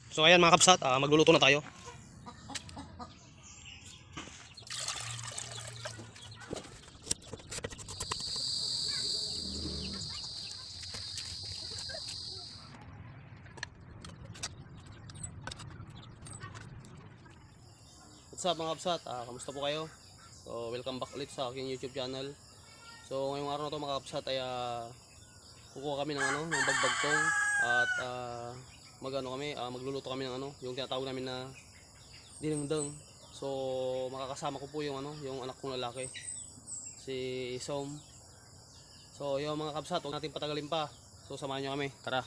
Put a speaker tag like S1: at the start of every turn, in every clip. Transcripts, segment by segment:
S1: So ayan mga kabsat, magluluto na tayo. What's up mga kabsat, kamusta po kayo? So welcome back ulit sa aking YouTube channel. So ngayong araw na to mga kabsat ay kukuha kami ng ng bagbagtong at magluluto kami ng yung tinatawag namin na dinengdeng. So makakasama ko po yung yung anak kong lalaki, si Isom. So yung mga kabsat, huwag natin patagalin pa. So samahan nyo kami, tara.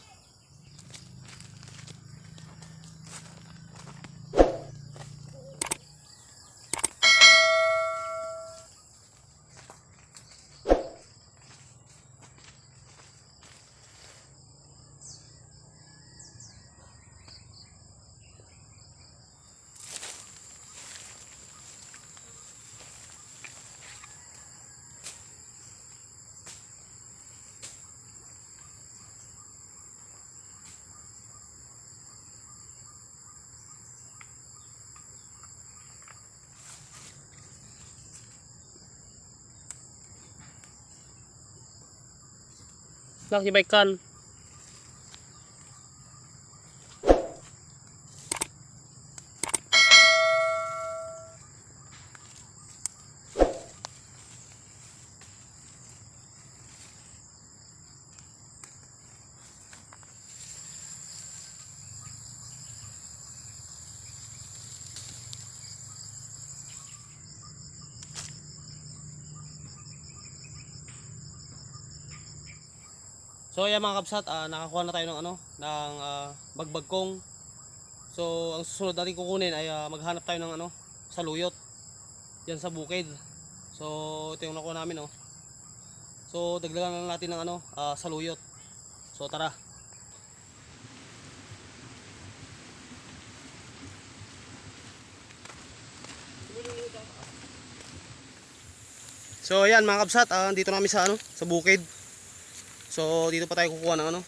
S1: Nakibaikan. So ayan mga kabsat, nakakuha na tayo ng ng bagbagkong. So ang susunod natin kukunin ay maghanap tayo ng saluyot diyan sa bukid. So ito yung nakuha namin So dagdagan lang natin ng saluyot. So tara. So ayan mga kabsat, dito na kami sa sa bukid. So dito pa tayo kukuha ng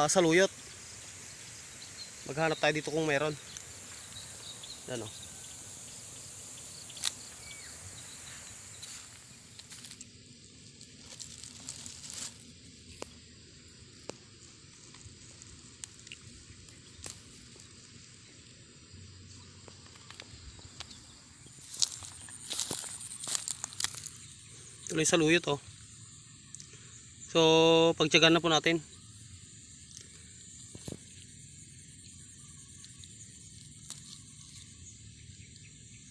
S1: saluyot. Maghanap tayo dito kung meron. Yan tuloy saluyot So pagtiyagaan na po natin.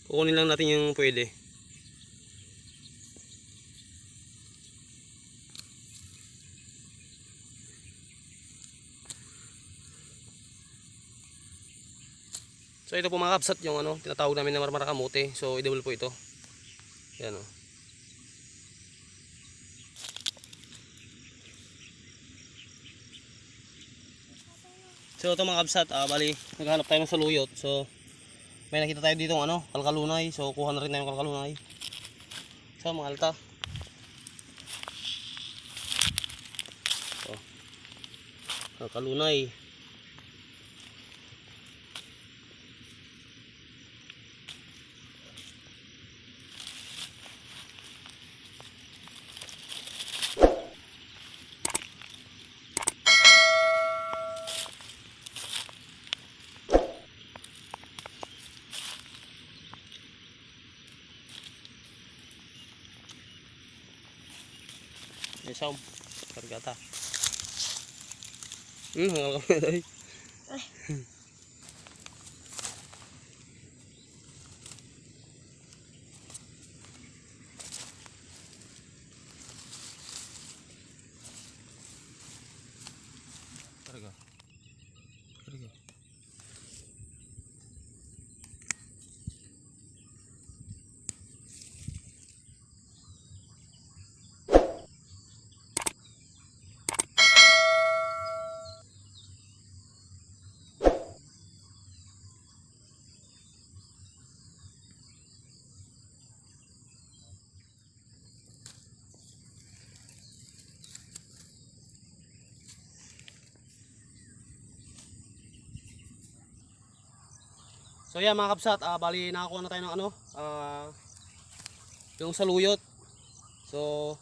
S1: Kukunin lang natin yung pwede. So ito po mga kabsat yung tinatawag namin na marmara kamote. So edible po ito. Yan So ito mga kabsat, bali naghanap tayo ng saluyot. So may nakita tayo dito kalkalunay. So kuha na rin tayo ng kalkalunay. So mga alta. So kalkalunay. Isom, kargata. Hangal kami dahil. Karga. Karga. So yan mga kabsat, bali nakakuha na tayo ng ano, yung saluyot. So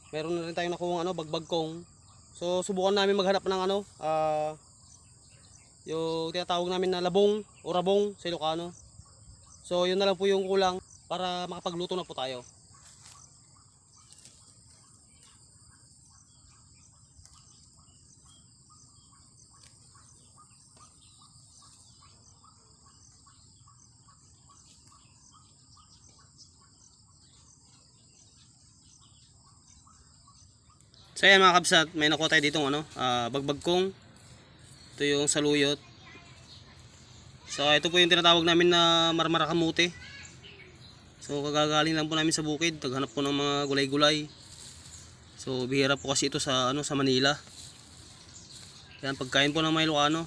S1: meron na rin tayong nakuha ano, bagbagkong. So subukan namin maghanap ng ano, yung tinatawag namin na labong o rabong sa Ilocano. So yun na lang po yung kulang para makapagluto na po tayo. So ayan mga kabsat, may nakuha tayo ditong ano, bagbagkong. Ito yung saluyot. So ito po yung tinatawag namin na marmara kamote. So kagagaling lang po namin sa bukid, naghanap po ng mga gulay-gulay. So bihira po kasi ito sa ano, sa Manila. Yan pagkain po ng mga Ilocano.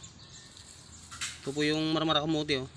S1: Ito po yung marmara kamote oh.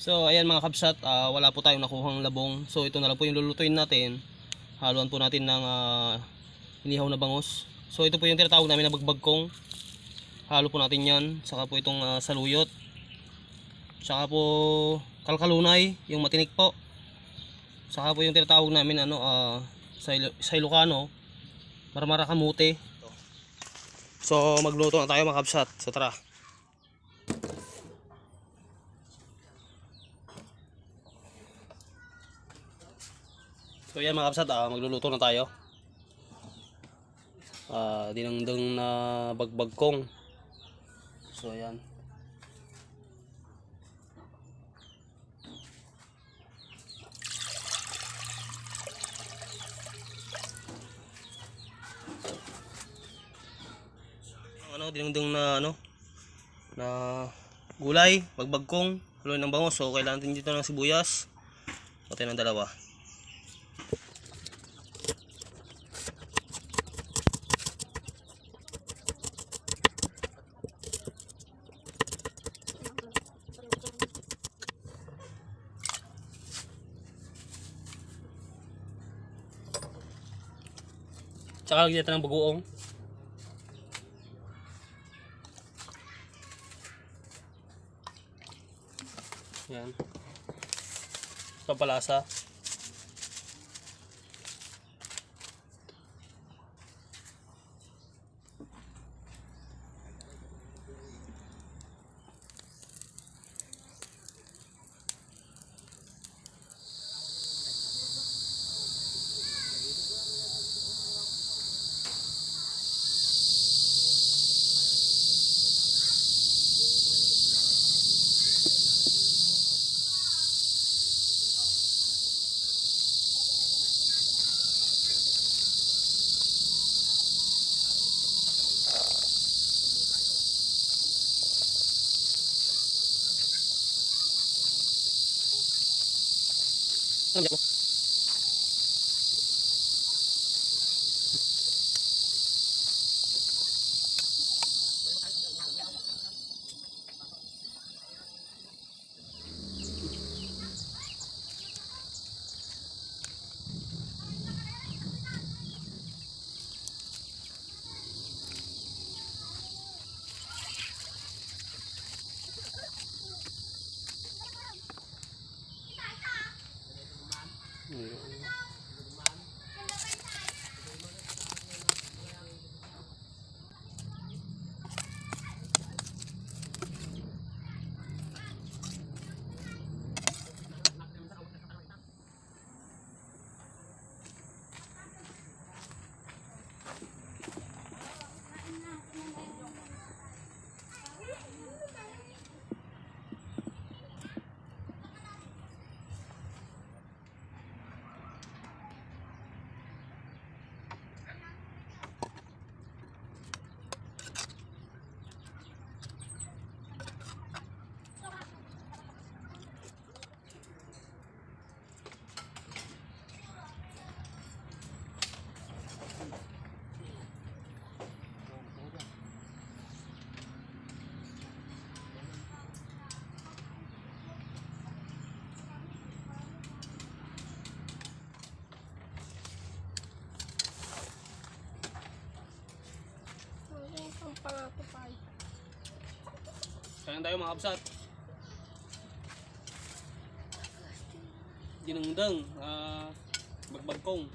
S1: So ayan mga kabsat, wala po tayong nakuhang labong. So ito na lang po yung lulutuin natin. Haluan po natin ng inihaw na bangus. So ito po yung tinatawag namin na bagbagkong. Halo po natin yan. Saka po itong saluyot. Saka po kalkalunay, yung matinik po. Saka po yung tinatawag namin ano, sa Ilocano, marmara kamote. So magluto na tayo mga kabsat. So tara. So yan mga kabsat, magluluto na tayo. Dinengdeng na bagbagkong. So ayan. Ano, dinengdeng na ano, na gulay, bagbagkong, haluan ng bangus. So kailangan din dito ng sibuyas. Pati ng dalawa. Tsaka lagyan natin ng bagoong. Yan. Pampalasa. Ano mo?
S2: pala ito pa.
S1: Kaya tayo mga kabsat. Ginungdang, bagbagkong.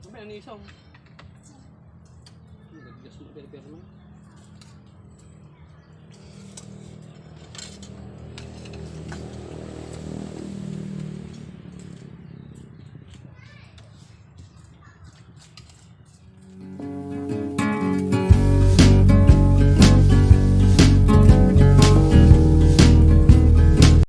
S1: Ano ba yan isang? Naggas mo pero